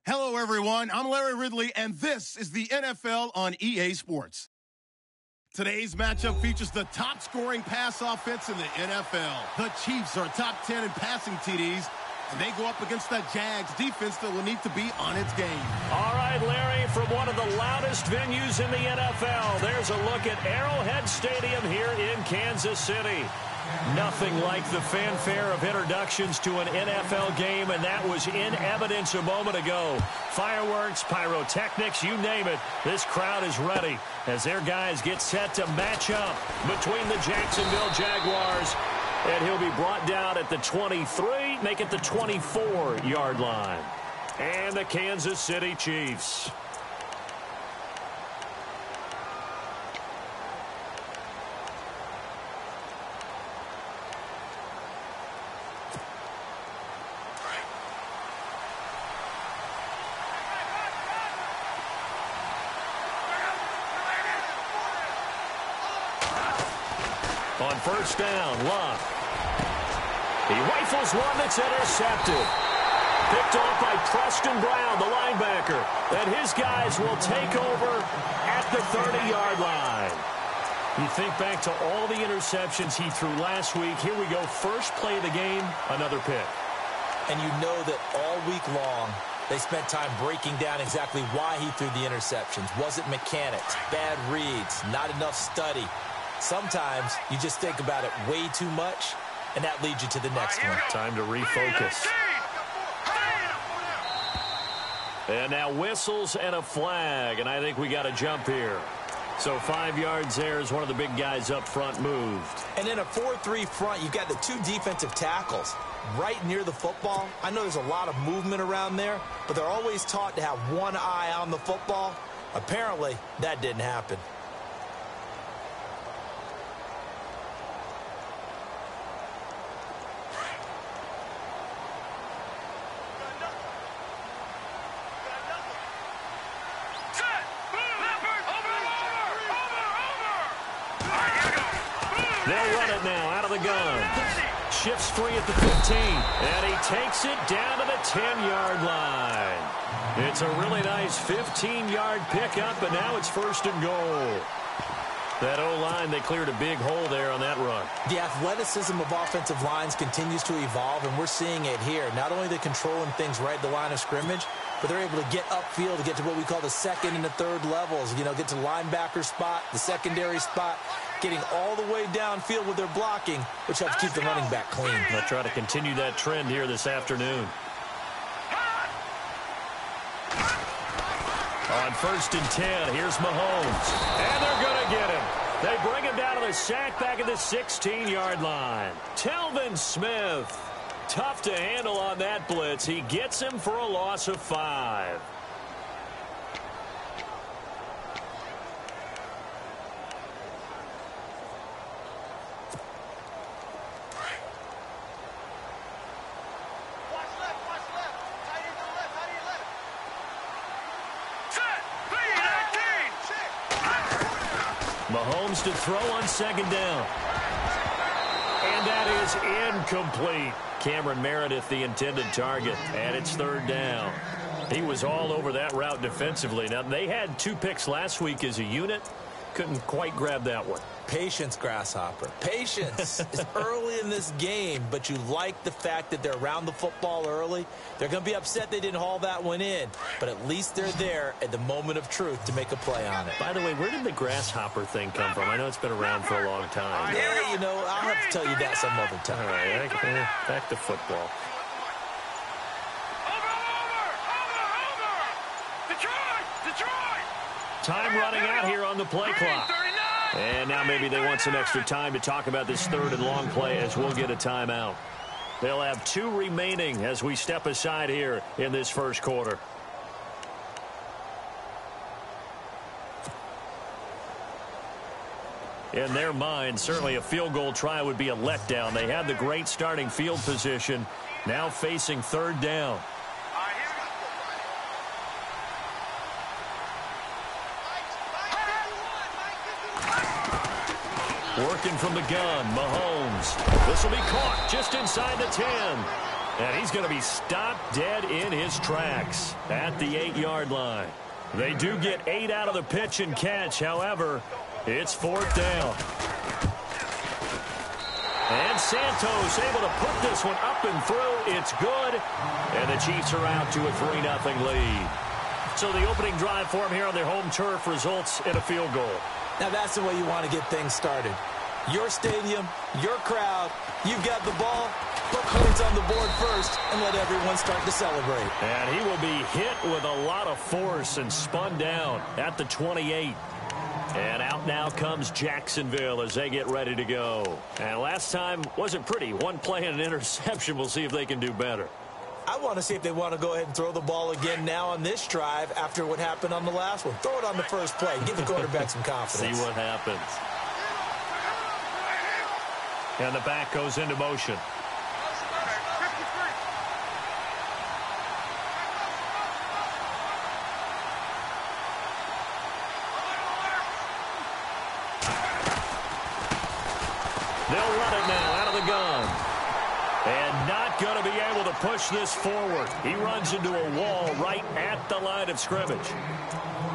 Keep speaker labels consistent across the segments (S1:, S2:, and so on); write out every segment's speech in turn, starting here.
S1: Hello, everyone. I'm Larry Ridley, and this is the NFL on EA Sports. Today's matchup features the top-scoring pass offense in the NFL. The Chiefs are top 10 in passing TDs, and they go up against the Jags defense that will need to be on its game.
S2: All right, Larry, from one of the loudest venues in the NFL, there's a look at Arrowhead Stadium here in Kansas City. Nothing like the fanfare of introductions to an NFL game, and that was in evidence a moment ago. Fireworks, pyrotechnics, you name it. This crowd is ready as their guys get set to match up between the Jacksonville Jaguars. And he'll be brought down at the 23, make it the 24-yard line. And the Kansas City Chiefs. On first down, Love. He rifles one that's intercepted. Picked off by Preston Brown, the linebacker. And his guys will take over at the 30-yard line. You think back to all the interceptions he threw last week. Here we go, first play of the game, another pick.
S3: And you know that all week long, they spent time breaking down exactly why he threw the interceptions. Was it mechanics, bad reads, not enough study? Sometimes you just think about it way too much, and that leads you to the next one.
S2: Time to refocus. And now whistles and a flag, and I think we got a jump here. So 5 yards there as one of the big guys up front moved.
S3: And in a 4-3 front, you've got the two defensive tackles right near the football. I know there's a lot of movement around there, but they're always taught to have one eye on the football. Apparently, that didn't happen.
S2: They'll run it now out of the gun. Shifts free at the 15. And he takes it down to the 10-yard line. It's a really nice 15-yard pickup, and now it's first and goal. That O-line, they cleared a big hole there on that run.
S3: The athleticism of offensive lines continues to evolve, and we're seeing it here. Not only are they controlling things right at the line of scrimmage, but they're able to get upfield to get to what we call the second and the third levels. You know, get to the linebacker spot, the secondary spot, getting all the way downfield with their blocking, which helps keep the running back clean.
S2: They'll try to continue that trend here this afternoon. On first and 10, here's Mahomes. And they're going to get him. They bring him down to the sack back at the 16-yard line. Telvin Smith. Tough to handle on that blitz. He gets him for a loss of 5. Mahomes to throw on second down. And that is incomplete. Cameron Meredith, the intended target, and it's third down. He was all over that route defensively. Now, they had 2 picks last week as a unit. Couldn't quite grab that one.
S3: Patience, Grasshopper. Patience is early in this game, but you like the fact that they're around the football early. They're going to be upset they didn't haul that one in, but at least they're there at the moment of truth to make a play on it.
S2: By the way, where did the grasshopper thing come from? I know it's been around for a long time.
S3: Yeah, you know, I'll have to tell you that some other time.
S2: All right, back to football. Time running out here on the play clock. And now maybe they want some extra time to talk about this third and long play as we'll get a timeout. They'll have 2 remaining as we step aside here in this first quarter. In their mind, certainly a field goal try would be a letdown. They had the great starting field position, now facing third down. Working from the gun, Mahomes. This will be caught just inside the 10. And he's going to be stopped dead in his tracks at the 8-yard line. They do get 8 out of the pitch and catch. However, it's 4th down. And Santos able to put this one up and through. It's good. And the Chiefs are out to a 3-0 lead. So the opening drive for them here on their home turf results in a field goal.
S3: Now that's the way you want to get things started. Your stadium, your crowd, you've got the ball. Put points on the board first and let everyone start to celebrate.
S2: And he will be hit with a lot of force and spun down at the 28. And out now comes Jacksonville as they get ready to go. And last time wasn't pretty. One play and an interception. We'll see if they can do better.
S3: I want to see if they want to go ahead and throw the ball again now on this drive after what happened on the last one. Throw it on the first play. Give the quarterback some confidence.
S2: See what happens. And the back goes into motion. They'll run it now out of the gun. And not going to be able to push this forward. He runs into a wall right at the line of scrimmage.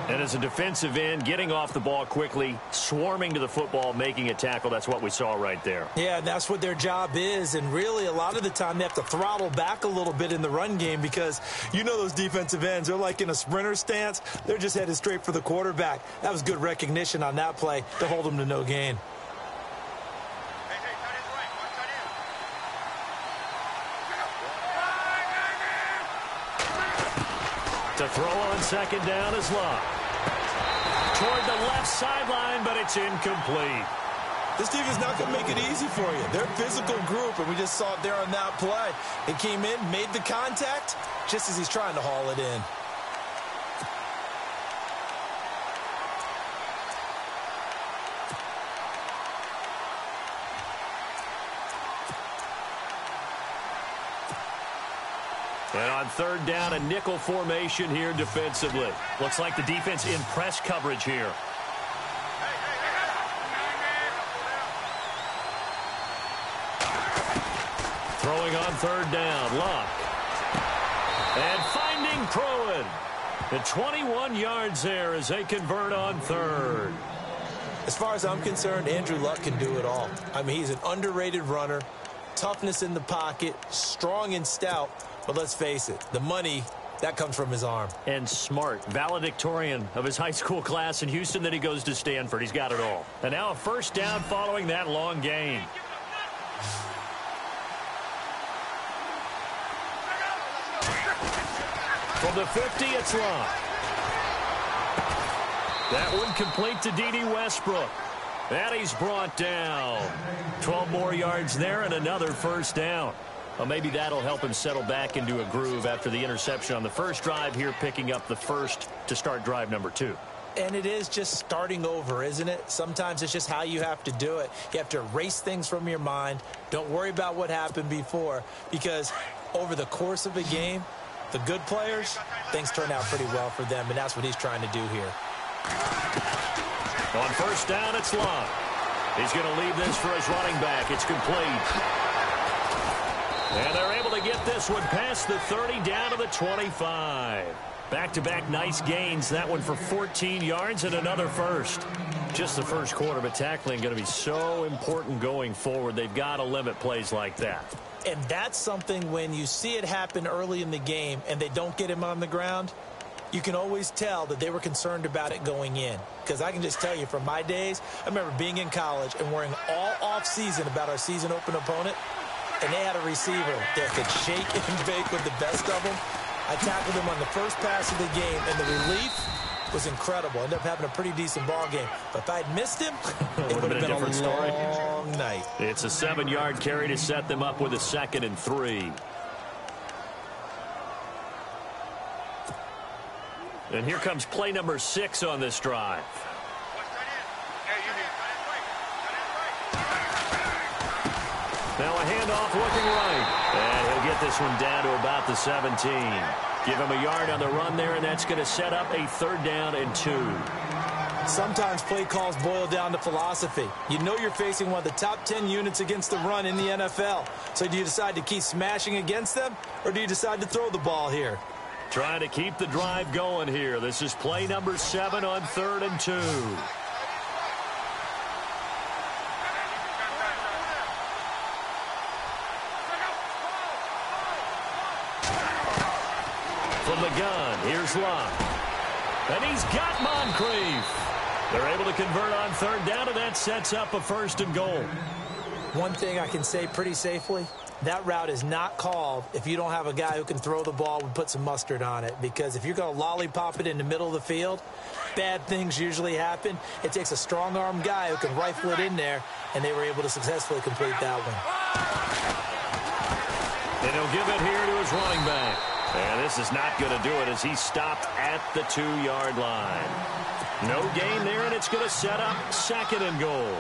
S2: And as a defensive end, getting off the ball quickly, swarming to the football, making a tackle, that's what we saw right there.
S3: Yeah, and that's what their job is. And really, a lot of the time, they have to throttle back a little bit in the run game because you know those defensive ends, they're like in a sprinter stance. They're just headed straight for the quarterback. That was good recognition on that play to hold them to no gain.
S2: To throw on second down is Love. Toward the left sideline, but it's incomplete.
S3: This team is not going to make it easy for you. They're a physical group, and we just saw it there on that play. It came in, made the contact, just as he's trying to haul it in.
S2: And on third down, a nickel formation here defensively. Looks like the defense in press coverage here. Throwing on third down, Luck. And finding Pruitt. The 21 yards there as they convert on third.
S3: As far as I'm concerned, Andrew Luck can do it all. I mean, he's an underrated runner. Toughness in the pocket, strong and stout. But let's face it, the money, that comes from his arm.
S2: And smart, valedictorian of his high school class in Houston. Then he goes to Stanford. He's got it all. And now a first down following that long gain. From the 50, it's Love. That one complete to D.D. Westbrook. And he's brought down. 12 more yards there and another first down. Well, maybe that'll help him settle back into a groove after the interception on the first drive here, picking up the first to start drive number 2.
S3: And it is just starting over, isn't it? Sometimes it's just how you have to do it. You have to erase things from your mind. Don't worry about what happened before, because over the course of a game, the good players, things turn out pretty well for them, and that's what he's trying to do here.
S2: On first down, it's Love. He's going to leave this for his running back. It's complete. And they're able to get this one past the 30 down to the 25. Back-to-back nice gains. That one for 14 yards and another first. Just the first quarter, but tackling going to be so important going forward. They've got to limit plays like that.
S3: And that's something when you see it happen early in the game and they don't get him on the ground, you can always tell that they were concerned about it going in. Because I can just tell you from my days, I remember being in college and worrying all off-season about our season open opponent. And they had a receiver that could shake and bake with the best of them. I tackled him on the first pass of the game, and the relief was incredible. Ended up having a pretty decent ball game. But if I had missed him, it would have been a different story. Long night.
S2: It's a 7-yard carry to set them up with a 2nd and 3. And here comes play number 6 on this drive. Now a handoff looking right. And he'll get this one down to about the 17. Give him a yard on the run there, and that's going to set up a 3rd down and 2.
S3: Sometimes play calls boil down to philosophy. You know you're facing one of the top 10 units against the run in the NFL. So do you decide to keep smashing against them, or do you decide to throw the ball here?
S2: Trying to keep the drive going here. This is play number 7 on 3rd and 2. From the gun, here's Locke. And he's got Moncrief. They're able to convert on 3rd down, and that sets up a 1st and goal.
S3: One thing I can say pretty safely, that route is not called if you don't have a guy who can throw the ball and put some mustard on it. Because if you're going to lollipop it in the middle of the field, bad things usually happen. It takes a strong-arm guy who can rifle it in there, and they were able to successfully complete that one.
S2: And he'll give it here to his running back. And this is not going to do it as he's stopped at the 2-yard line. No gain there, and it's going to set up 2nd and goal.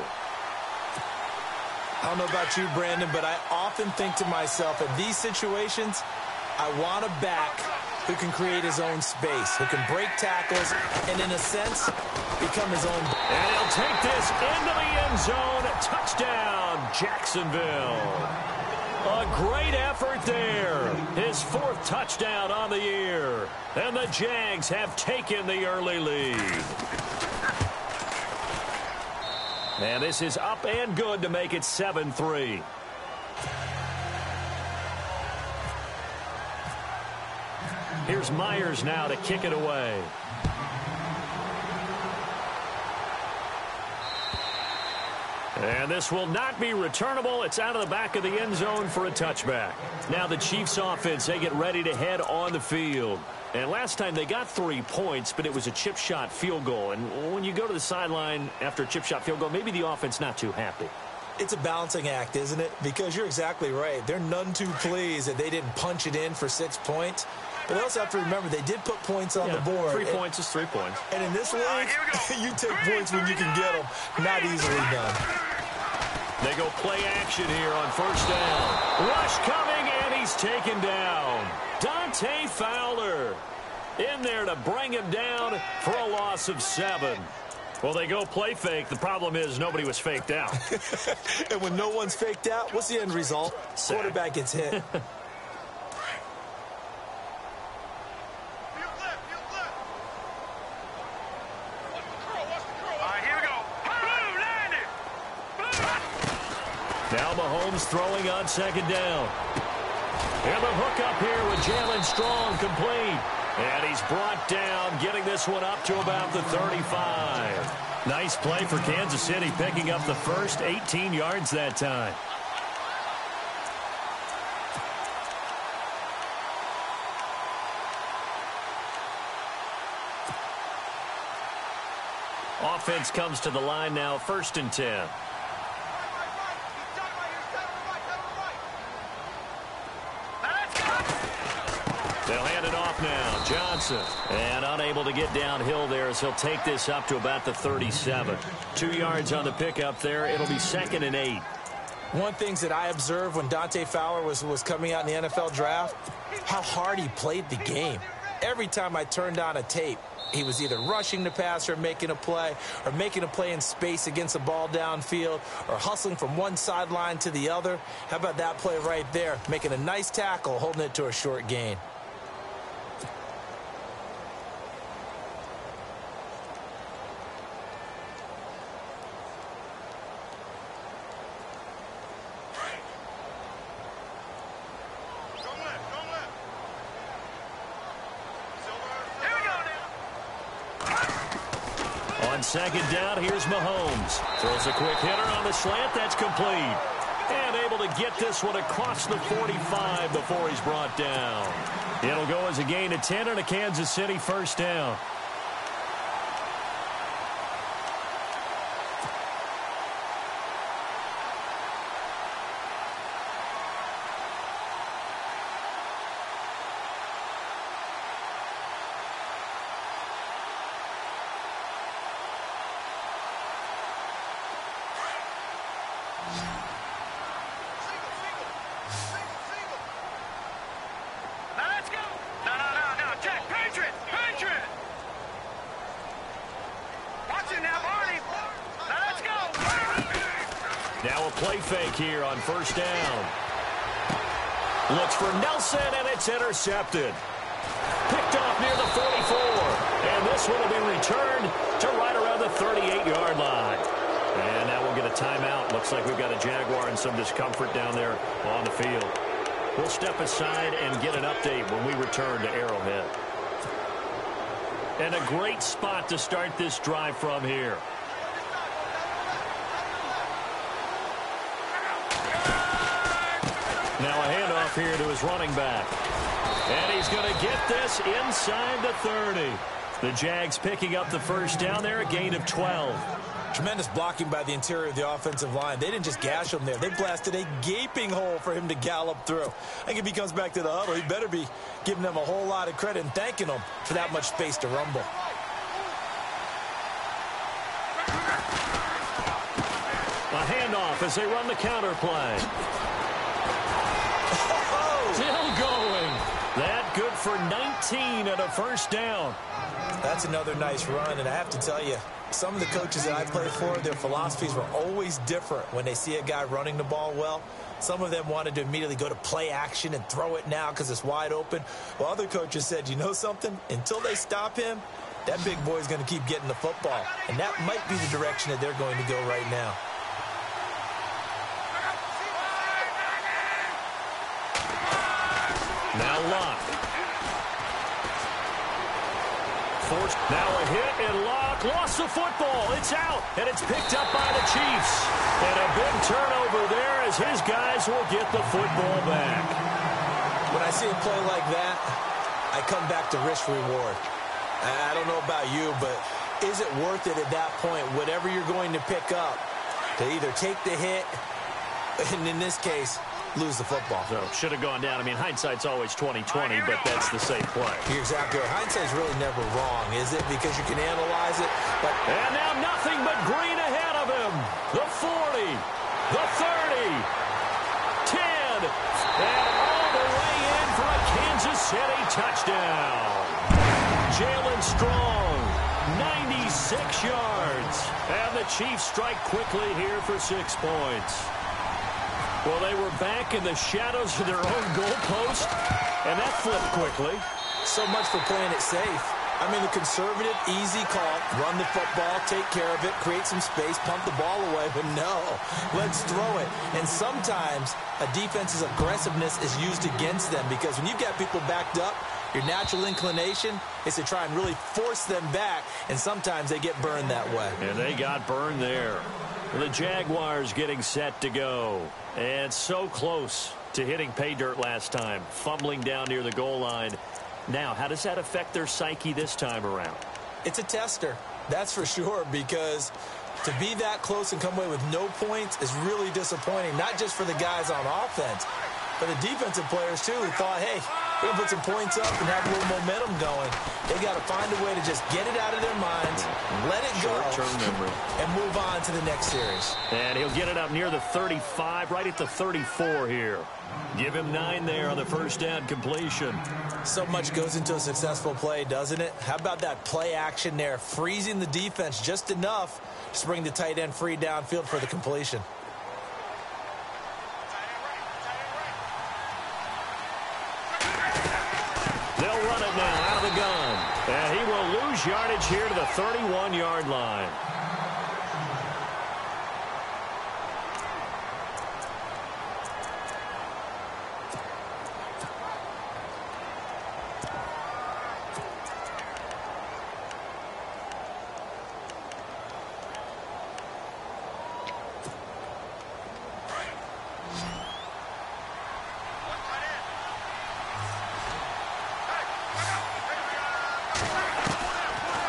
S3: I don't know about you, Brandon, but I often think to myself, in these situations, I want a back who can create his own space, who can break tackles, and in a sense, become his own.
S2: And he'll take this into the end zone. Touchdown, Jacksonville. A great effort there. His 4th touchdown on the year. And the Jags have taken the early lead. And this is up and good to make it 7-3. Here's Myers now to kick it away. And this will not be returnable. It's out of the back of the end zone for a touchback. Now the Chiefs offense, they get ready to head on the field. And last time they got 3 points, but it was a chip shot field goal. And when you go to the sideline after a chip shot field goal, maybe the offense not too happy.
S3: It's a balancing act, isn't it? Because you're exactly right. They're none too pleased that they didn't punch it in for 6 points. But they also have to remember they did put points on the board.
S2: 3 points is 3 points.
S3: And in this league, you take points when you can get them. Not easily done.
S2: They go play action here on 1st down. Rush coming, and he's taken down. Dante Fowler in there to bring him down for a loss of 7. Well, they go play fake. The problem is nobody was faked out.
S3: And when no one's faked out, what's the end result?
S2: Sack.
S3: Quarterback gets hit.
S2: Now Mahomes throwing on 2nd down. And the hook up here with Jalen Strong complete. And he's brought down, getting this one up to about the 35. Nice play for Kansas City, picking up the first 18 yards that time. Offense comes to the line now, 1st and 10. They'll hand it off now. Johnson. And unable to get downhill there as he'll take this up to about the 37. 2 yards on the pickup there. It'll be 2nd and 8.
S3: One thing that I observed when Dante Fowler was coming out in the NFL draft, how hard he played the game. Every time I turned on a tape, he was either rushing the passer or making a play in space against a ball downfield, or hustling from one sideline to the other. How about that play right there? Making a nice tackle, holding it to a short gain.
S2: On 2nd down, here's Mahomes. Throws a quick hitter on the slant. That's complete. And able to get this one across the 45 before he's brought down. It'll go as a gain of 10 and a Kansas City 1st down. play fake here on first down. Looks for Nelson, and it's intercepted. Picked off near the 44. And this one will be returned to right around the 38-yard line. And now we'll get a timeout. Looks like we've got a Jaguar in some discomfort down there on the field. We'll step aside and get an update when we return to Arrowhead. And a great spot to start this drive from here. Now a handoff here to his running back. And he's going to get this inside the 30. The Jags picking up the first down there, a gain of 12.
S3: Tremendous blocking by the interior of the offensive line. They didn't just gash him there. They blasted a gaping hole for him to gallop through. I think if he comes back to the huddle, he better be giving them a whole lot of credit and thanking them for that much space to rumble.
S2: A handoff as they run the counter play. Still going. That good for 19 and a first down.
S3: That's another nice run, and I have to tell you, some of the coaches that I played for, their philosophies were always different when they see a guy running the ball well. Some of them wanted to immediately go to play action and throw it now because it's wide open. While other coaches said, you know something? Until they stop him, that big boy's going to keep getting the football. And that might be the direction that they're going to go right now.
S2: Now Locke. Forced. Now a hit, and Locke lost the football. It's out, and it's picked up by the Chiefs. And a big turnover there as his guys will get the football back.
S3: When I see a play like that, I come back to risk-reward. I don't know about you, but is it worth it at that point, whatever you're going to pick up, to either take the hit, and in this case, lose the football?
S2: So should have gone down. I mean, hindsight's always 20/20, but that's the safe play.
S3: You're exactly right. Hindsight's really never wrong, is it? Because you can analyze it. But
S2: and now nothing but green ahead of him. The 40, the 30, 10, and all the way in for a Kansas City touchdown. Jalen Strong, 96 yards. And the Chiefs strike quickly here for 6 points. Well, they were back in the shadows of their own goalpost, and that flipped quickly.
S3: So much for playing it safe. I mean, the conservative, easy call, run the football, take care of it, create some space, pump the ball away, but no, let's throw it. And sometimes a defense's aggressiveness is used against them because when you've got people backed up, your natural inclination is to try and really force them back, and sometimes they get burned that way.
S2: And they got burned there. The Jaguars getting set to go. And so close to hitting pay dirt last time, fumbling down near the goal line. Now, how does that affect their psyche this time around?
S3: It's a tester, that's for sure, because to be that close and come away with no points is really disappointing, not just for the guys on offense, but the defensive players, too, who thought, hey, we're going to put some points up and have a little momentum going. They got to find a way to just get it out of their minds, let it go, and move on to the next series.
S2: And he'll get it up near the 35, right at the 34 here. Give him 9 there on the first down completion.
S3: So much goes into a successful play, doesn't it? How about that play action there, freezing the defense just enough to bring the tight end free downfield for the completion.
S2: They'll run it now out of the gun. And he will lose yardage here to the 31-yard line.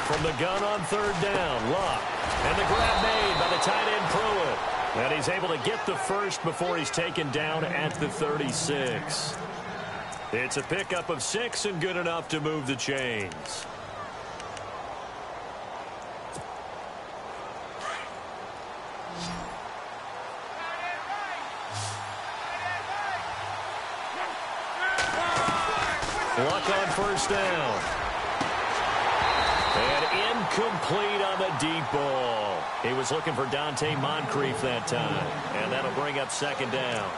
S2: From the gun on third down, Locke. And the grab made by the tight end Pruitt. And he's able to get the first before he's taken down at the 36. It's a pickup of 6 and good enough to move the chains. Luck on first down. And incomplete on the deep ball. He was looking for Dante Moncrief that time. And that'll bring up second down.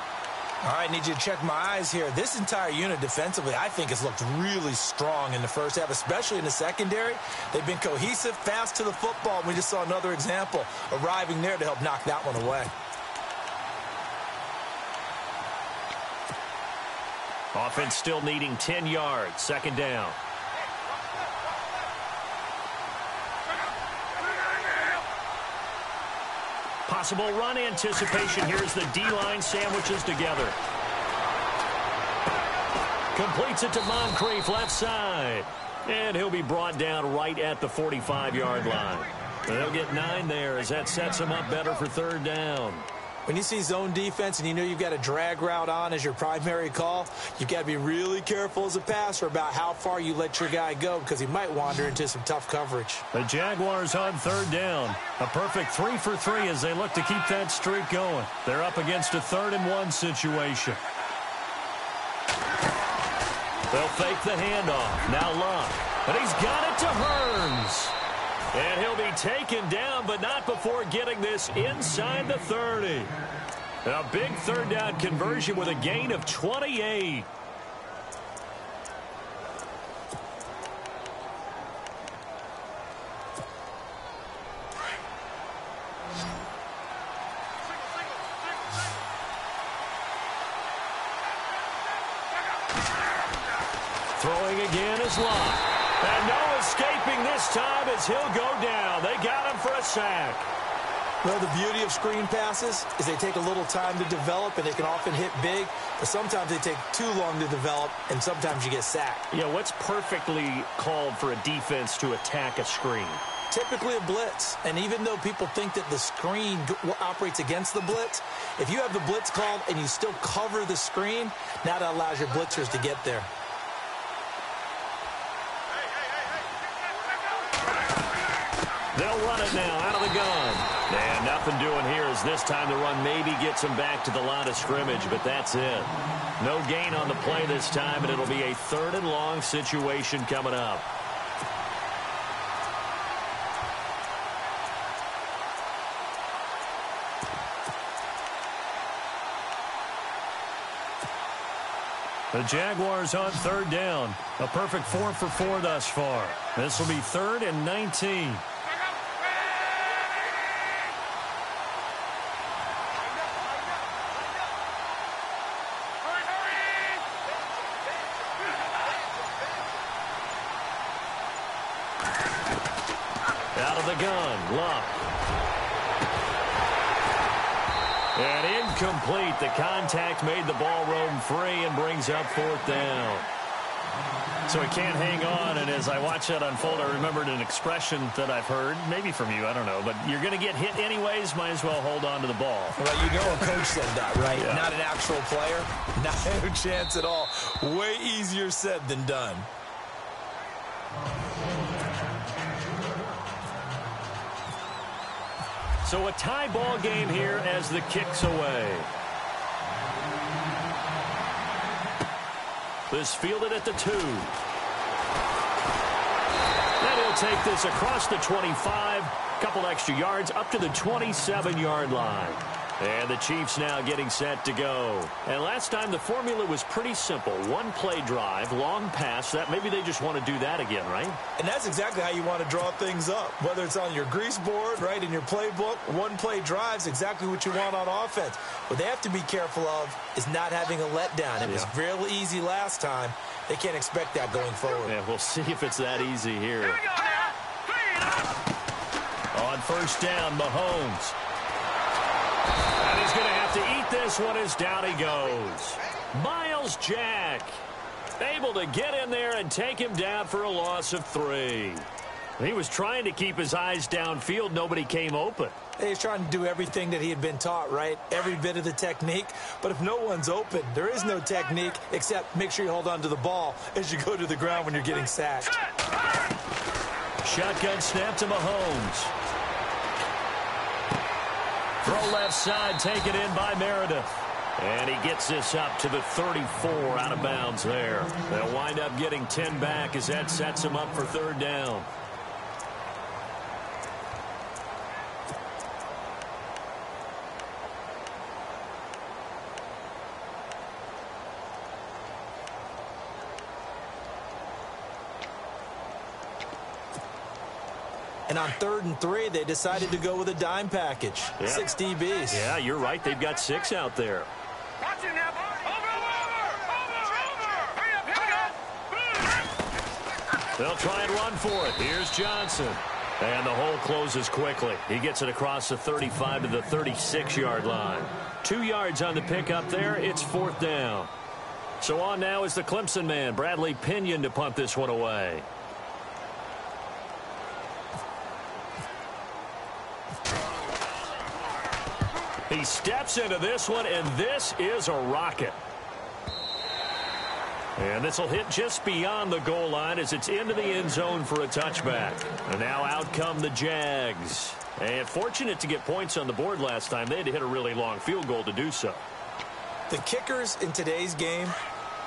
S3: All right, need you to check my eyes here. This entire unit defensively, I think, has looked really strong in the first half, especially in the secondary. They've been cohesive, fast to the football. We just saw another example arriving there to help knock that one away.
S2: Offense still needing 10 yards. Second down. Possible run anticipation. Here's the D-line sandwiches together. Completes it to Moncrief, left side. And he'll be brought down right at the 45-yard line. They'll get 9 there as that sets him up better for third down.
S3: When you see zone defense and you know you've got a drag route on as your primary call, you've got to be really careful as a passer about how far you let your guy go because he might wander into some tough coverage.
S2: The Jaguars on third down. A perfect 3 for 3 as they look to keep that streak going. They're up against a 3rd-and-1 situation. They'll fake the handoff. Now Luck. But he's got it to Hearns. And he'll be taken down, but not before getting this inside the 30. A big third down conversion with a gain of 28. Throwing again is Luck. And no escaping this time as he'll go down. They got him for a sack.
S3: Well, the beauty of screen passes is they take a little time to develop, and they can often hit big, but sometimes they take too long to develop, and sometimes you get sacked.
S2: Yeah, what's perfectly called for a defense to attack a screen?
S3: Typically a blitz, and even though people think that the screen operates against the blitz, if you have the blitz called and you still cover the screen, now that allows your blitzers to get there.
S2: They'll run it now out of the gun. And nothing doing here as this time the run maybe gets them back to the line of scrimmage, but that's it. No gain on the play this time, and it'll be a 3rd-and-long situation coming up. The Jaguars on third down. A perfect 4 for 4 thus far. This will be 3rd and 19. Out of the gun, Luck. And incomplete. The contact made the ball roam free and brings up 4th down. So he can't hang on, and as I watch that unfold, I remembered an expression that I've heard, maybe from you, I don't know, but you're going to get hit anyways, might as well hold on to the ball.
S3: Well, you know a coach said that, right?
S2: Yeah.
S3: Not an actual player. Not a chance at all. Way easier said than done.
S2: So a tie ball game here as the kick's away. This fielded at the 2. Then he'll take this across the 25. Couple extra yards up to the 27-yard line. And the Chiefs now getting set to go. And last time the formula was pretty simple. 1-play drive, long pass. That maybe they just want to do that again, right?
S3: And that's exactly how you want to draw things up. Whether it's on your grease board, right, in your playbook, 1-play drive's exactly what you want on offense. What they have to be careful of is not having a letdown. It was real easy last time. They can't expect that going forward.
S2: Yeah, we'll see if it's that easy here. On first down, Mahomes. And he's going to have to eat this one as down he goes. Miles Jack able to get in there and take him down for a loss of 3. He was trying to keep his eyes downfield. Nobody came open.
S3: He's trying to do everything that he had been taught, right? Every bit of the technique. But if no one's open, there is no technique except make sure you hold on to the ball as you go to the ground when you're getting sacked.
S2: Shotgun snap to Mahomes. Throw left side, taken in by Meredith. And he gets this up to the 34 out of bounds there. They'll wind up getting 10 back as that sets him up for third down.
S3: And on 3rd and 3, they decided to go with a dime package.
S2: Yeah.
S3: 6 DBs.
S2: Yeah, you're right. They've got 6 out there. They'll try and run for it. Here's Johnson. And the hole closes quickly. He gets it across the 35 to the 36-yard line. 2 yards on the pickup there. It's 4th down. So on now is the Clemson man, Bradley Pinion, to punt this one away. He steps into this one, and this is a rocket. And this will hit just beyond the goal line as it's into the end zone for a touchback. And now out come the Jags. And fortunate to get points on the board last time. They had to hit a really long field goal to do so.
S3: The kickers in today's game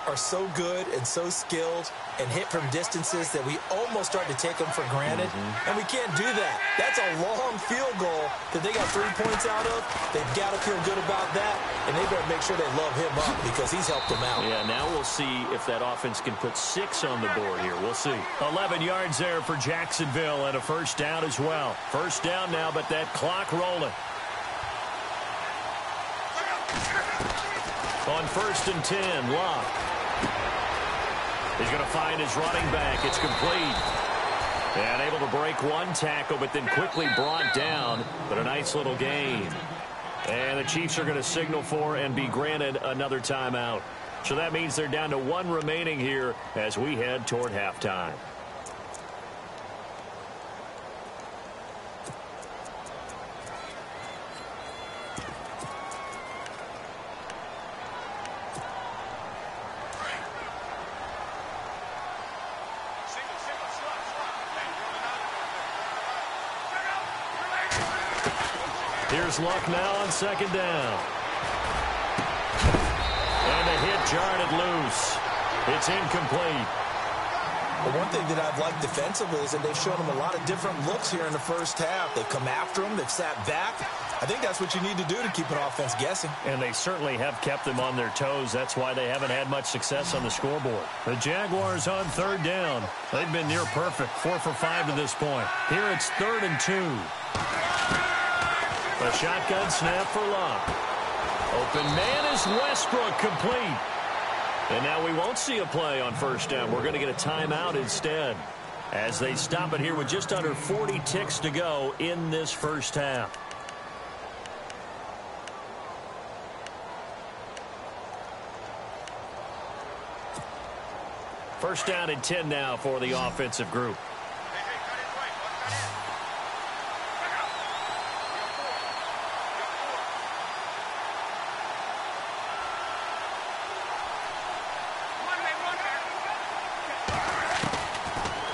S3: are so good and so skilled and hit from distances that we almost start to take them for granted. And we can't do that. That's a long field goal that they got 3 points out of. They've got to feel good about that, and they better make sure they love him up because he's helped them out.
S2: Yeah, now we'll see if that offense can put 6 on the board here. We'll see. 11 yards there for Jacksonville and a first down as well. First down now, but that clock rolling. On 1st and 10, Locke. He's going to find his running back. It's complete. And able to break one tackle, but then quickly brought down. But a nice little gain. And the Chiefs are going to signal for and be granted another timeout. So that means they're down to 1 remaining here as we head toward halftime. Here's Luck now on 2nd down. And the hit jarred it loose. It's incomplete.
S3: Well, one thing that I've liked defensively is that they've shown them a lot of different looks here in the first half. They've come after them. They've sat back. I think that's what you need to do to keep an offense guessing.
S2: And they certainly have kept them on their toes. That's why they haven't had much success on the scoreboard. The Jaguars on 3rd down. They've been near perfect. 4 for 5 to this point. Here it's 3rd and 2. A shotgun snap for Locke. Open man is Westbrook, complete. And now we won't see a play on 1st down. We're going to get a timeout instead as they stop it here with just under 40 ticks to go in this first half. First down and 10 now for the offensive group.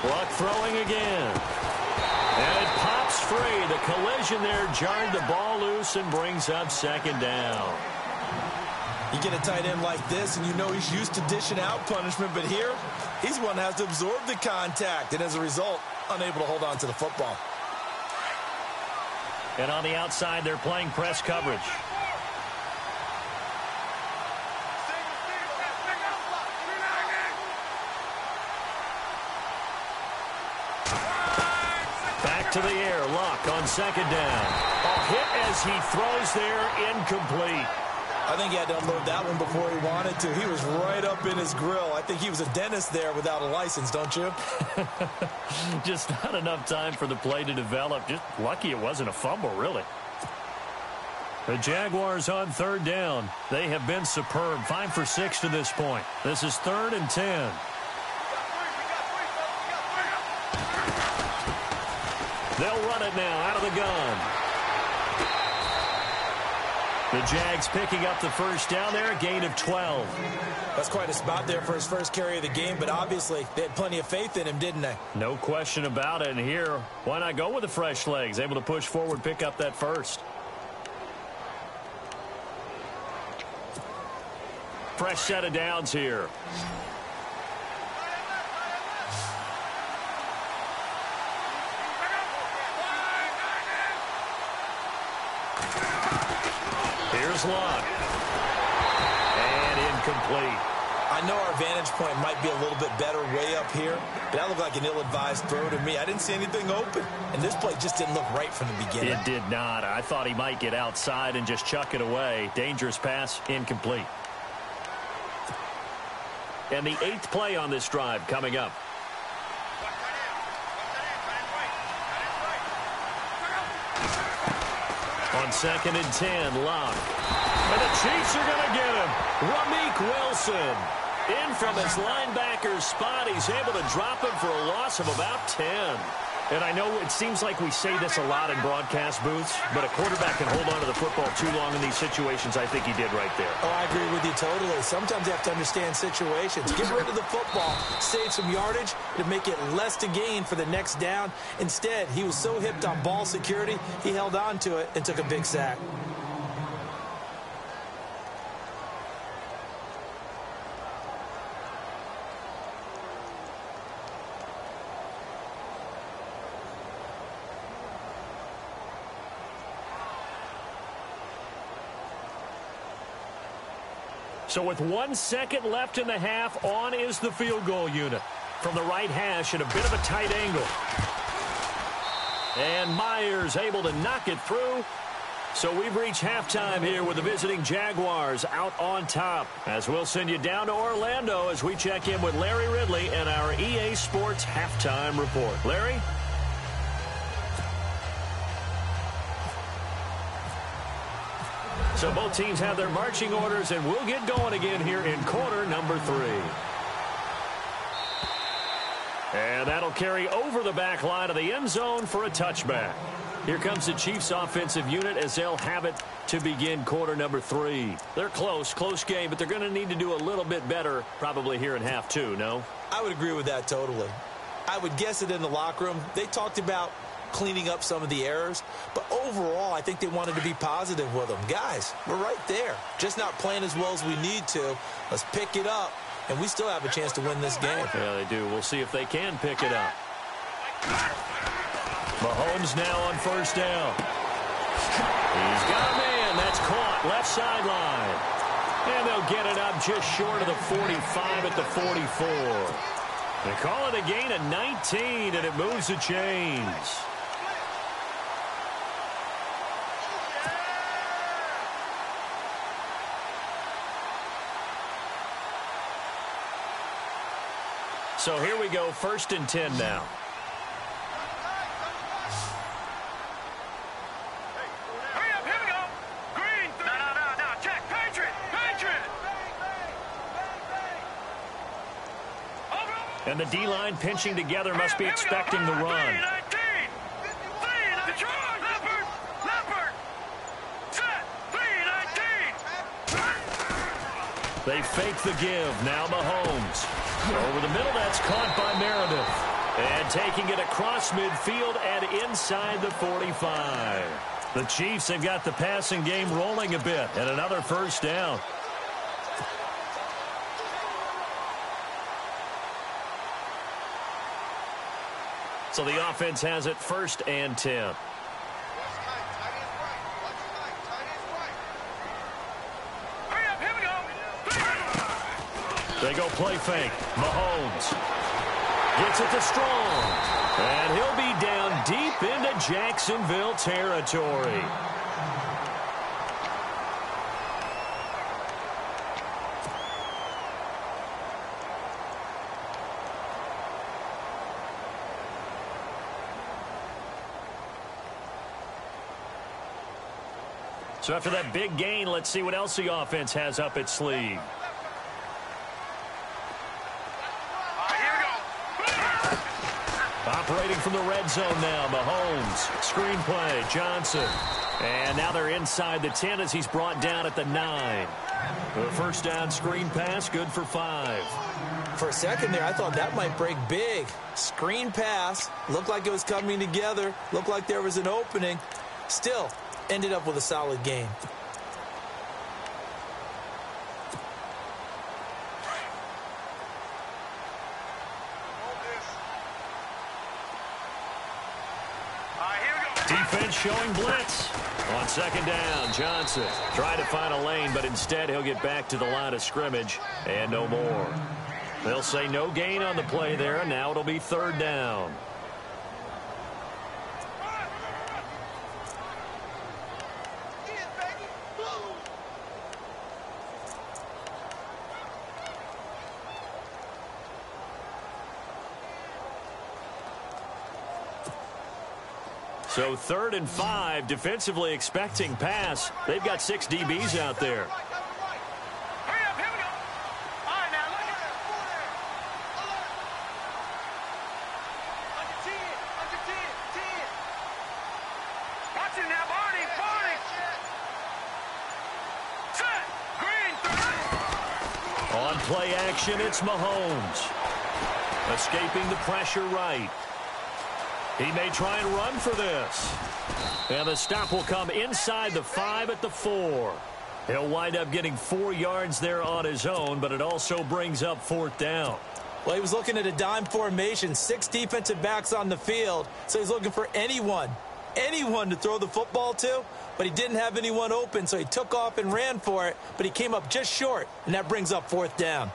S2: Luck throwing again. And it pops free. The collision there jarred the ball loose and brings up 2nd down.
S3: You get a tight end like this, and you know he's used to dishing out punishment, but here, he's one that has to absorb the contact, and as a result, unable to hold on to the football.
S2: And on the outside, they're playing press coverage. Back to the air, Luck on 2nd down. A hit as he throws there, incomplete.
S3: I think he had to unload that one before he wanted to. He was right up in his grill. I think he was a dentist there without a license, don't you?
S2: Just not enough time for the play to develop. Just lucky it wasn't a fumble, really. The Jaguars on 3rd down. They have been superb. 5 for 6 to this point. This is 3rd and 10. They'll run it now out of the gun. The Jags picking up the first down there, a gain of 12.
S3: That's quite a spot there for his first carry of the game, but obviously they had plenty of faith in him, didn't they?
S2: No question about it. And here, why not go with the fresh legs? Able to push forward, pick up that first. Fresh set of downs here. Here's Luck. And incomplete.
S3: I know our vantage point might be a little bit better way up here, but that looked like an ill-advised throw to me. I didn't see anything open, and this play just didn't look right from the beginning.
S2: It did not. I thought he might get outside and just chuck it away. Dangerous pass, incomplete. And the 8th play on this drive coming up. On 2nd and 10, Locke. And the Chiefs are going to get him. Ramik Wilson. In from his linebacker's spot. He's able to drop him for a loss of about 10. And I know it seems like we say this a lot in broadcast booths, but a quarterback can hold on to the football too long in these situations. I think he did right there.
S3: Oh, I agree with you totally. Sometimes you have to understand situations. Get rid of the football, save some yardage to make it less to gain for the next down. Instead, he was so hipped on ball security, he held on to it and took a big sack.
S2: So with 1 second left in the half, on is the field goal unit. From the right hash at a bit of a tight angle. And Myers able to knock it through. So we've reached halftime here with the visiting Jaguars out on top. As we'll send you down to Orlando as we check in with Larry Ridley and our EA Sports halftime report. Larry? So both teams have their marching orders, and we'll get going again here in quarter number 3. And that'll carry over the back line of the end zone for a touchback. Here comes the Chiefs offensive unit as they'll have it to begin quarter number 3. They're close game, but they're going to need to do a little bit better probably here in half 2, no?
S3: I would agree with that totally. I would guess it in the locker room. They talked about cleaning up some of the errors, but overall I think they wanted to be positive with them. Guys, we're right there, just not playing as well as we need to. Let's pick it up, and we still have a chance to win this game.
S2: Yeah, they do. We'll see if they can pick it up. Mahomes now on first down. He's got a man. That's caught left sideline, and they'll get it up just short of the 45 at the 44. They call it a gain of 19, and it moves the chains. So here we go, 1st and 10 now.
S4: Hurry up, here we go. Green. No, check. Patriot.
S2: And the D-line pinching together must be expecting the run. They fake the give. Now Mahomes. Over the middle, that's caught by Meredith. And taking it across midfield and inside the 45. The Chiefs have got the passing game rolling a bit. And another first down. So the offense has it 1st and 10. They go play fake. Mahomes gets it to Strong. And he'll be down deep into Jacksonville territory. So after that big gain, let's see what else the offense has up its sleeve. Operating from the red zone now, Mahomes. Screen play, Johnson. And now they're inside the 10 as he's brought down at the 9. The first down screen pass, good for 5.
S3: For a second there, I thought that might break big. Screen pass, looked like it was coming together, looked like there was an opening. Still, ended up with a solid game.
S4: Here we go.
S2: Defense showing blitz. On second down, Johnson tried to find a lane, but instead he'll get back to the line of scrimmage and no more. They'll say no gain on the play there, and now it'll be third down. So 3rd and 5, defensively expecting pass. They've got 6 DBs out there.
S4: Hurry up, here we go. All right, now look at it. Under 10, under 10, 10. Watch it now, Barney, Barney. Set, green, 3.
S2: On play action, it's Mahomes. Escaping the pressure right. He may try and run for this. And the stop will come inside the 5 at the 4. He'll wind up getting 4 yards there on his own, but it also brings up 4th down.
S3: Well, he was looking at a dime formation, 6 defensive backs on the field, so he's looking for anyone to throw the football to, but he didn't have anyone open, so he took off and ran for it, but he came up just short, and that brings up 4th down.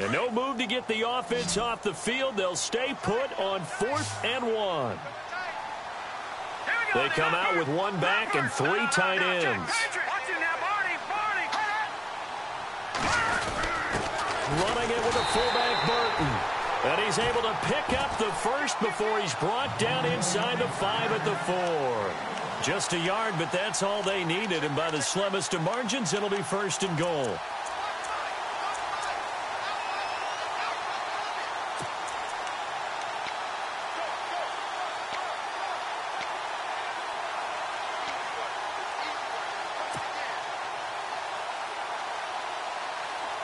S2: And no move to get the offense off the field. They'll stay put on 4th and 1. They come out with 1 back and 3 tight ends. Running it with a fullback, Burton. And he's able to pick up the first before he's brought down inside the 5 at the 4. Just a yard, but that's all they needed. And by the slimmest of margins, it'll be 1st and goal.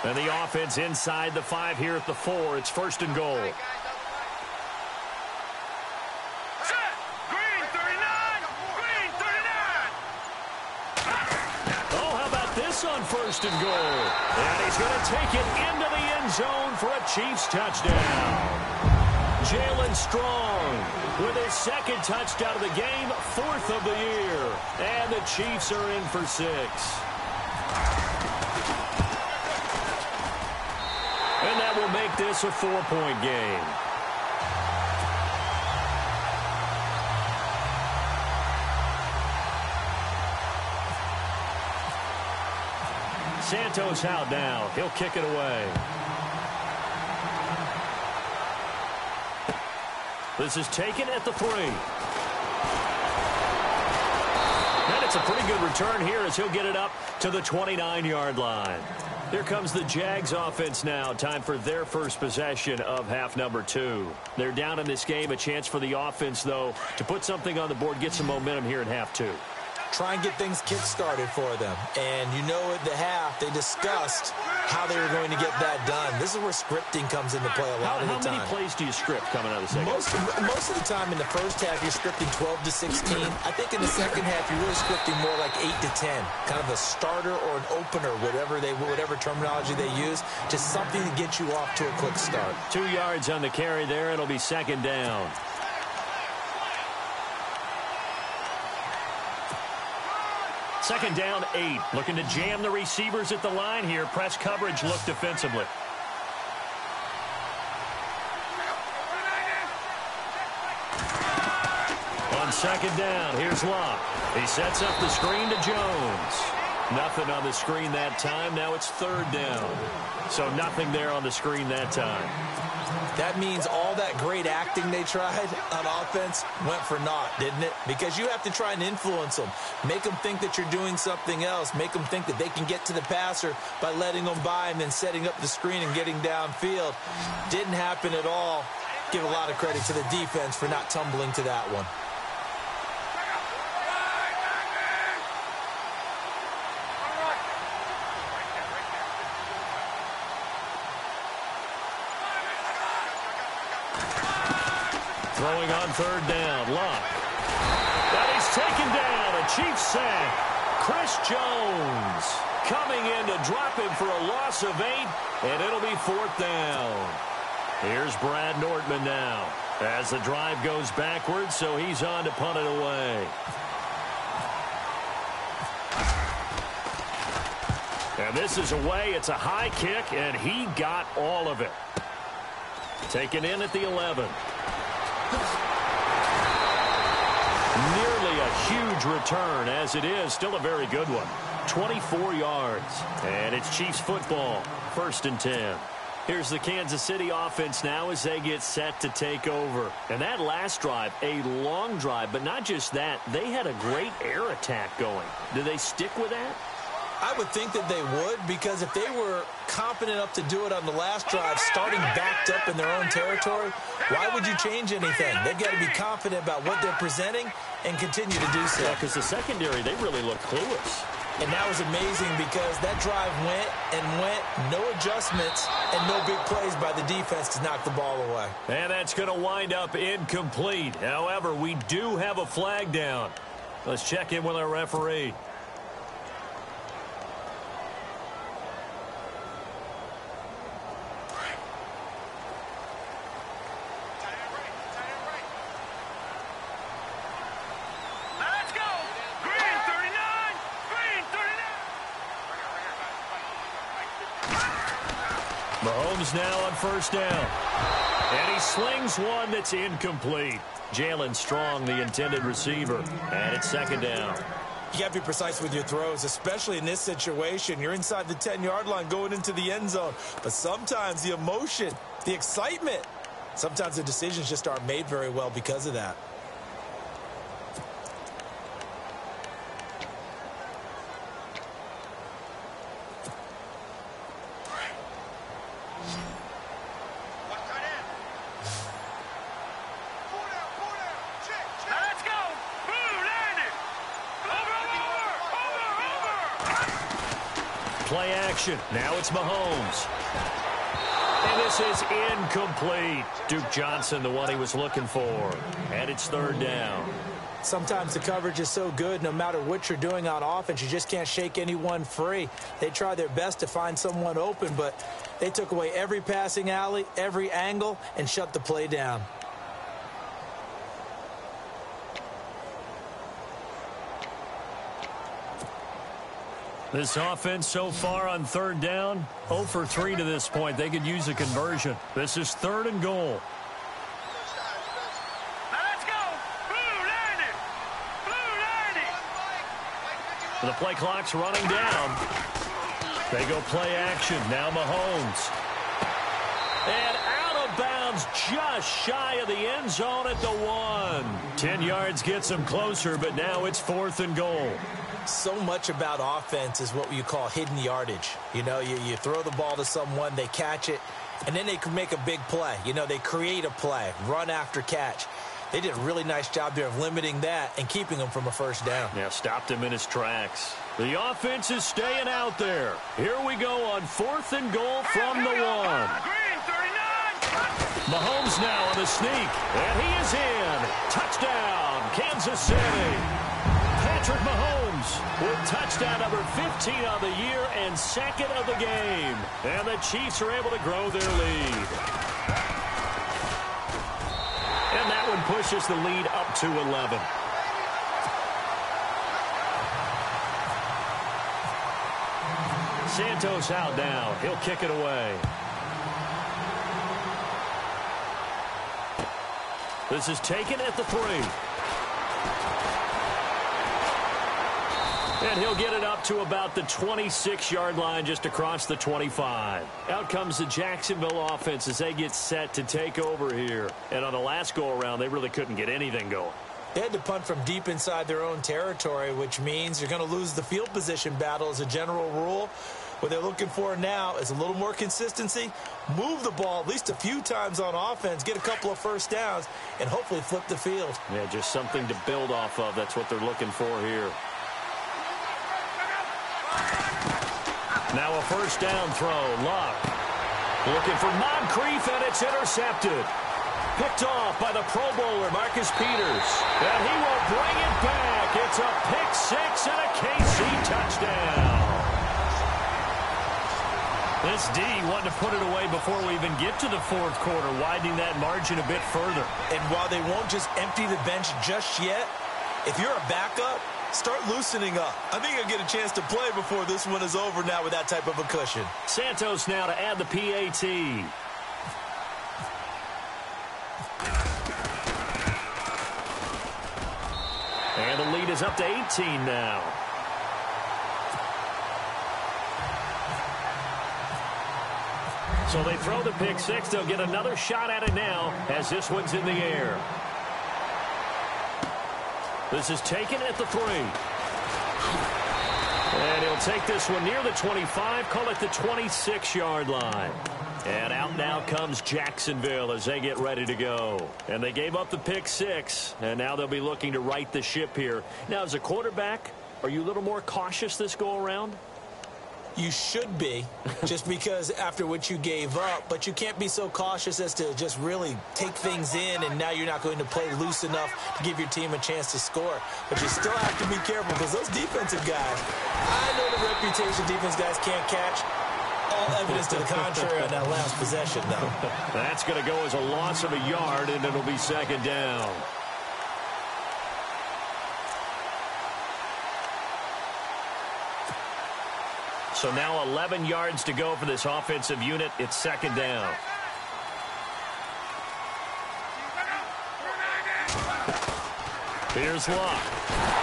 S2: And the offense inside the 5 here at the 4. It's 1st and goal.
S4: Set, green, 39, green, 39.
S2: Oh, how about this on 1st and goal? And he's going to take it into the end zone for a Chiefs touchdown. Jalen Strong with his 2nd touchdown of the game, 4th of the year. And the Chiefs are in for 6. And that will make this a 4-point game. Santos out now. He'll kick it away. This is taken at the 3. And it's a pretty good return here as he'll get it up to the 29-yard line. Here comes the Jags offense now. Time for their first possession of half number 2. They're down in this game. A chance for the offense, though, to put something on the board, get some momentum here in half 2.
S3: Try and get things kick-started for them. And you know at the half, they discussed how they were going to get that done. This is where scripting comes into play a lot of the time.
S2: How many plays do you script coming out of the second?
S3: Most of the time in the first half, you're scripting 12 to 16. I think in the second half, you're really scripting more like 8 to 10. Kind of a starter or an opener, whatever terminology they use, just something to get you off to a quick start.
S2: 2 yards on the carry there. It'll be 2nd down. Second down, 8. Looking to jam the receivers at the line here. Press coverage look defensively. On second down, here's Locke. He sets up the screen to Jones. Nothing on the screen that time. Now it's 3rd down. So nothing there on the screen that time.
S3: That means all that great acting they tried on offense went for naught, didn't it? Because you have to try and influence them. Make them think that you're doing something else. Make them think that they can get to the passer by letting them by and then setting up the screen and getting downfield. Didn't happen at all. Give a lot of credit to the defense for not tumbling to that one.
S2: Throwing on 3rd down, Locke. But he's taken down, a Chiefs sack. Chris Jones coming in to drop him for a loss of 8, and it'll be 4th down. Here's Brad Nortman now. As the drive goes backwards, so he's on to punt it away. And this is away. It's a high kick, and he got all of it. Taken in at the 11. Nearly a huge return, as it is. Still a very good one. 24 yards. And it's Chiefs football. 1st and 10. Here's the Kansas City offense now as they get set to take over. And that last drive, a long drive, but not just that. They had a great air attack going. Do they stick with that?
S3: I would think that they would, because if they were confident enough to do it on the last drive, starting backed up in their own territory, why would you change anything? They've got to be confident about what they're presenting and continue to do so.
S2: Yeah, because the secondary, they really looked clueless.
S3: And that was amazing because that drive went and went, no adjustments, and no big plays by the defense to knock the ball away.
S2: And that's going to wind up incomplete. However, we do have a flag down. Let's check in with our referee. Mahomes now on 1st down. And he slings one that's incomplete. Jalen Strong, the intended receiver. And it's 2nd down.
S3: You got to be precise with your throws, especially in this situation. You're inside the 10-yard line going into the end zone. But sometimes the emotion, the excitement, sometimes the decisions just aren't made very well because of that.
S2: Play action. Now it's Mahomes. And this is incomplete. Duke Johnson, the one he was looking for. And it's 3rd down.
S3: Sometimes the coverage is so good, no matter what you're doing on offense, you just can't shake anyone free. They try their best to find someone open, but they took away every passing alley, every angle, and shut the play down.
S2: This offense so far on 3rd down, 0 for 3 to this point. They could use a conversion. This is 3rd and goal.
S4: Let's go! Blue landing! Blue landing!
S2: The play clock's running down. They go play action. Now Mahomes. And out of bounds just shy of the end zone at the 1. 10 yards gets them closer, but now it's 4th and goal.
S3: So much about offense is what you call hidden yardage. You know, you throw the ball to someone, they catch it, and then they can make a big play. You know, they create a play, run after catch. They did a really nice job there of limiting that and keeping him from a 1st down.
S2: Yeah, stopped him in his tracks. The offense is staying out there. Here we go on 4th and goal from the 1.
S4: Green 39!
S2: Mahomes now on the sneak, and he is in. Touchdown, Kansas City. Patrick Mahomes with touchdown number 15 on the year and 2nd of the game. And the Chiefs are able to grow their lead. And that one pushes the lead up to 11. Santos out now. He'll kick it away. This is taken at the 3. And he'll get it up to about the 26-yard line, just across the 25. Out comes the Jacksonville offense as they get set to take over here. And on the last go-around, they really couldn't get anything going.
S3: They had to punt from deep inside their own territory, which means you're going to lose the field position battle as a general rule. What they're looking for now is a little more consistency, move the ball at least a few times on offense, get a couple of 1st downs, and hopefully flip the field.
S2: Yeah, just something to build off of. That's what they're looking for here. Now a 1st down throw. Luck looking for Moncrief, and it's intercepted. Picked off by the Pro Bowler, Marcus Peters. And he will bring it back. It's a pick 6 and a KC touchdown. This D wanting to put it away before we even get to the fourth quarter, widening that margin a bit further.
S3: And while they won't just empty the bench just yet, if you're a backup, start loosening up. I think you'll get a chance to play before this one is over now with that type of a cushion.
S2: Santos now to add the PAT. And the lead is up to 18 now. So they throw the pick six. They'll get another shot at it now as this one's in the air. This is taken at the 3. And he'll take this one near the 25, call it the 26-yard line. And out now comes Jacksonville as they get ready to go. And they gave up the pick six, and now they'll be looking to right the ship here. Now, as a quarterback, are you a little more cautious this go-around?
S3: You should be, just because after what you gave up, but you can't be so cautious as to just really take things in, and now you're not going to play loose enough to give your team a chance to score. But you still have to be careful because those defensive guys, I know the reputation defense guys can't catch. All evidence to the contrary on that last possession, though.
S2: That's going to go as a loss of a yard, and it'll be second down. So now 11 yards to go for this offensive unit. It's second down. Here's Luck.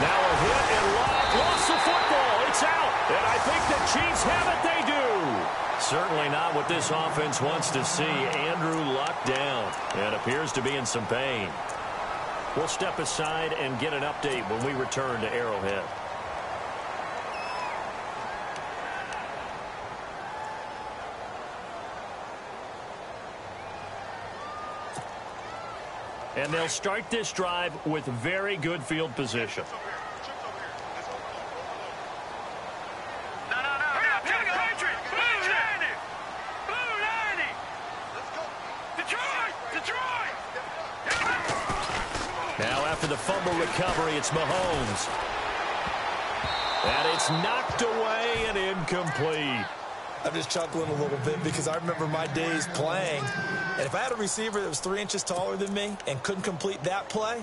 S2: Now a hit, and Luck lost the football. It's out. And I think the Chiefs have it. They do. Certainly not what this offense wants to see. Andrew Luck down and appears to be in some pain. We'll step aside and get an update when we return to Arrowhead. And they'll start this drive with very good field position. Now after the fumble recovery, it's Mahomes. And it's knocked away and incomplete.
S3: I'm just chuckling a little bit because I remember my days playing, and if I had a receiver that was 3 inches taller than me and couldn't complete that play,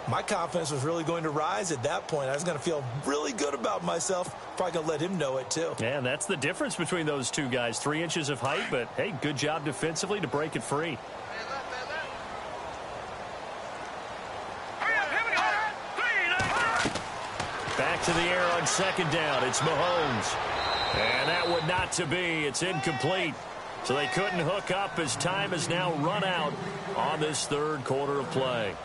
S3: my confidence was really going to rise at that point. I was going to feel really good about myself. Probably going to let him know it, too.
S2: Yeah, and that's the difference between those two guys. 3 inches of height, but, hey, good job defensively to break it free. Back to the air on second down. It's Mahomes. And that would not to be. It's incomplete. So they couldn't hook up as time has now run out on this third quarter of play.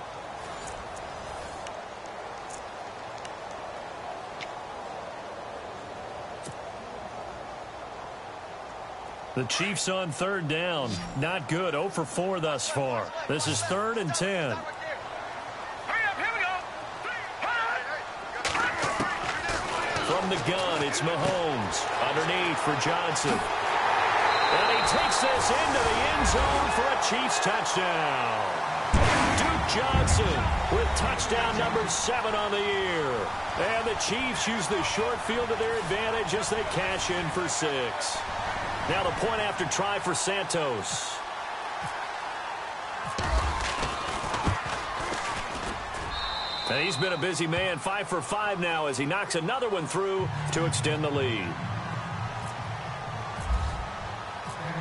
S2: The Chiefs on third down. Not good. 0 for 4 thus far. This is 3rd and 10. From the gun, it's Mahomes. Underneath for Johnson. And he takes this into the end zone for a Chiefs touchdown. Duke Johnson with touchdown number 7 on the year. And the Chiefs use the short field to their advantage as they cash in for 6. Now the point after try for Santos. And he's been a busy man, 5 for 5 now as he knocks another one through to extend the lead.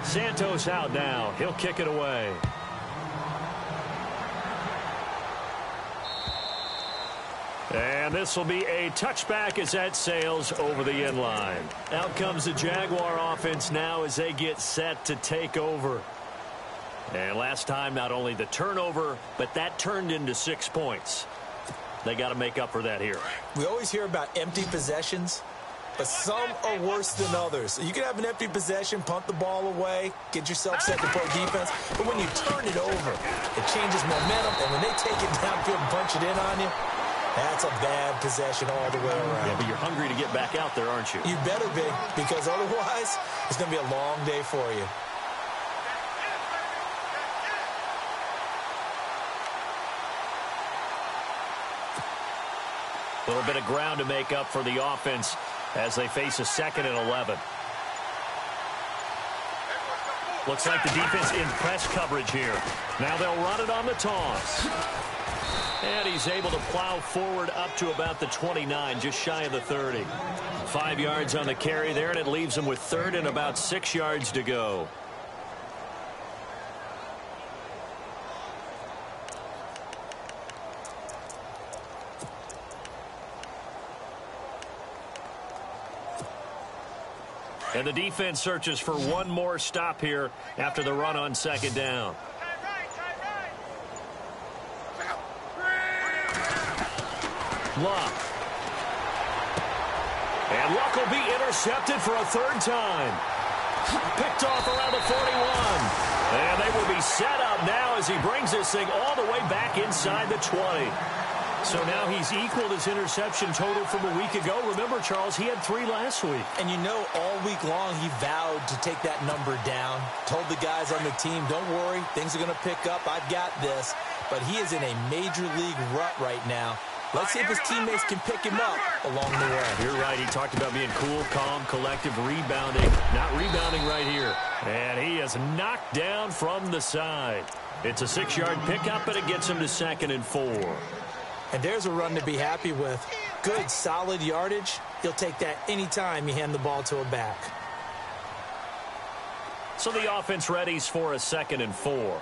S2: Santos out now. He'll kick it away. And this will be a touchback as that sails over the end line. Out comes the Jaguar offense now as they get set to take over. And last time, not only the turnover, but that turned into 6 points. They got to make up for that here.
S3: We always hear about empty possessions, but some are worse than others. You can have an empty possession, punt the ball away, get yourself set to play defense, but when you turn it over, it changes momentum, and when they take it downfield and punch it in on you, that's a bad possession all the way around.
S2: Yeah, but you're hungry to get back out there, aren't you?
S3: You better be, because otherwise, it's going to be a long day for you.
S2: A little bit of ground to make up for the offense as they face a 2nd and 11. Looks like the defense in press coverage here. Now they'll run it on the toss. And he's able to plow forward up to about the 29, just shy of the 30. 5 yards on the carry there, and it leaves him with third and about 6 yards to go. And the defense searches for one more stop here after the run on second down. Luck. And Luck will be intercepted for a third time. Picked off around the 41. And they will be set up now as he brings this thing all the way back inside the 20. So now he's equaled his interception total from a week ago. Remember, Charles, he had 3 last week.
S3: And you know, all week long he vowed to take that number down. Told the guys on the team, don't worry, things are going to pick up. I've got this. But he is in a major league rut right now. Let's see if his teammates can pick him up along the way.
S2: You're right. He talked about being cool, calm, collective, rebounding. Not rebounding right here. And he is knocked down from the side. It's a 6-yard pickup, and it gets him to 2nd and 4.
S3: And there's a run to be happy with. Good, solid yardage. He'll take that anytime you hand the ball to a back.
S2: So the offense readies for a 2nd and 4.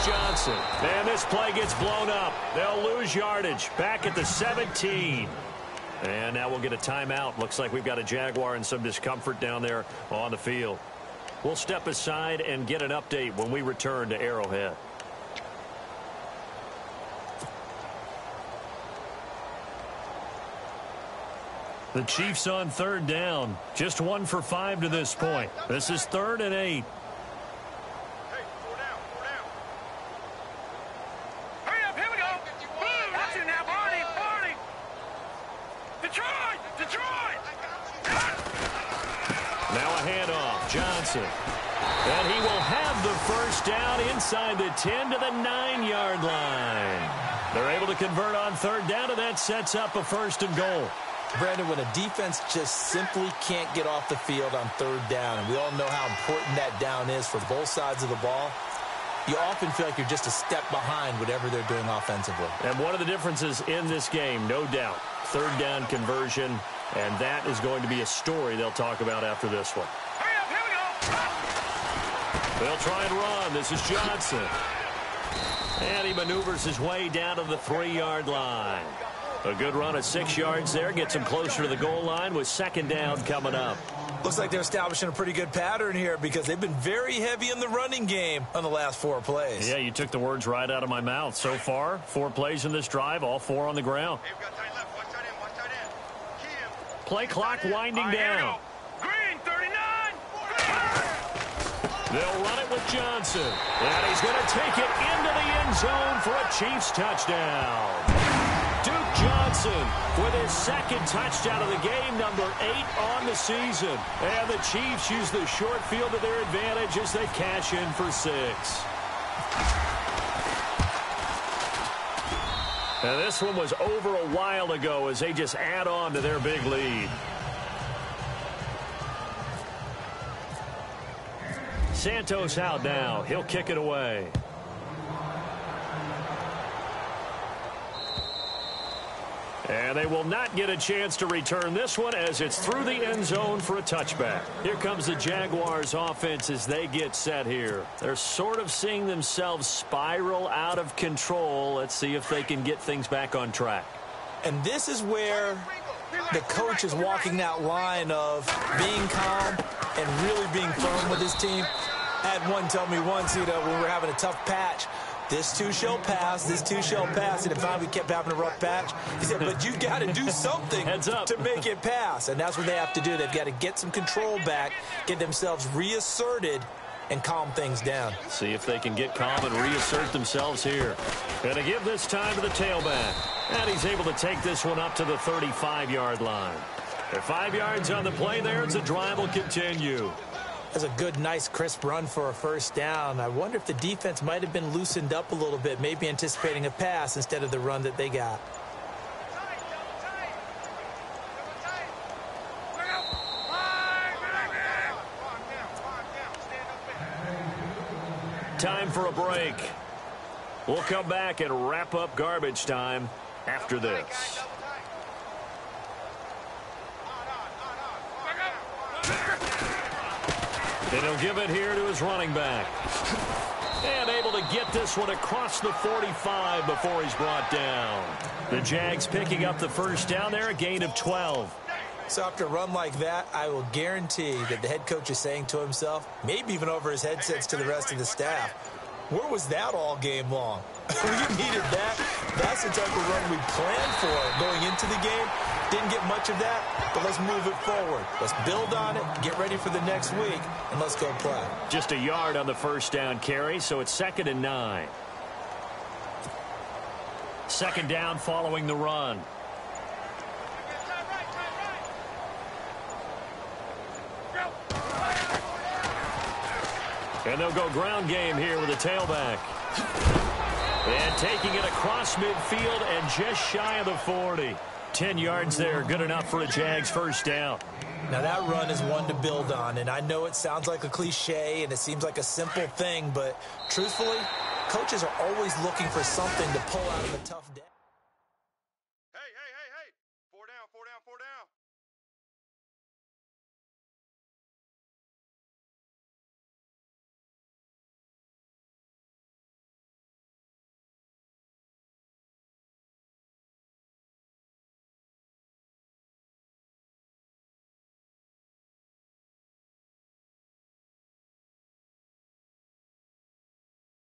S2: Johnson. And this play gets blown up. They'll lose yardage. Back at the 17. And now we'll get a timeout. Looks like we've got a Jaguar and some discomfort down there on the field. We'll step aside and get an update when we return to Arrowhead. The Chiefs on 3rd down. Just 1 for 5 to this point. This is 3rd and 8. And he will have the first down inside the 10 to the 9-yard line. They're able to convert on 3rd down, and that sets up a 1st and goal.
S3: Brandon, when a defense just simply can't get off the field on 3rd down, and we all know how important that down is for both sides of the ball, you often feel like you're just a step behind whatever they're doing offensively.
S2: And one of the differences in this game, no doubt, 3rd down conversion, and that is going to be a story they'll talk about after this one. They'll try and run. This is Johnson. And he maneuvers his way down to the 3-yard line. A good run at 6 yards there. Gets him closer to the goal line with 2nd down coming up.
S3: Looks like they're establishing a pretty good pattern here because they've been very heavy in the running game on the last 4 plays.
S2: Yeah, you took the words right out of my mouth. So far, 4 plays in this drive, all 4 on the ground. Play clock winding down. They'll run it with Johnson. And he's going to take it into the end zone for a Chiefs touchdown. Duke Johnson with his 2nd touchdown of the game, number 8 on the season. And the Chiefs use the short field to their advantage as they cash in for 6. And this one was over a while ago as they just add on to their big lead. Santos out now. He'll kick it away. And they will not get a chance to return this one as it's through the end zone for a touchback. Here comes the Jaguars offense as they get set here. They're sort of seeing themselves spiral out of control. Let's see if they can get things back on track.
S3: And this is where the coach is walking that line of being calm and really being firm with his team. I had one tell me once, when we were having a tough patch, this too shall pass, this too shall pass. And if finally we kept having a rough patch, he said, but you got to do something to make it pass. And that's what they have to do. They've got to get some control back, get themselves reasserted, and calm things down.
S2: See if they can get calm and reassert themselves here. Going to give this time to the tailback. And he's able to take this one up to the 35-yard line. They're 5 yards on the play there as the drive will continue.
S3: That's a good, nice, crisp run for a first down. I wonder if the defense might have been loosened up a little bit, maybe anticipating a pass instead of the run that they got.
S2: Time for a break. We'll come back and wrap up garbage time after this. And he'll give it here to his running back. And able to get this one across the 45 before he's brought down. The Jags picking up the first down there, a gain of 12.
S3: So after a run like that, I will guarantee that the head coach is saying to himself, maybe even over his headsets to the rest of the staff, where was that all game long? We needed that. That's the type of run we planned for going into the game. Didn't get much of that, but let's move it forward. Let's build on it, get ready for the next week, and let's go play.
S2: Just a yard on the first down carry, so it's 2nd and 9. Second down following the run. And they'll go ground game here with a tailback. And taking it across midfield and just shy of the 40. 10 yards there, good enough for a Jags first down.
S3: Now that run is one to build on, and I know it sounds like a cliche and it seems like a simple thing, but truthfully, coaches are always looking for something to pull out of a tough day.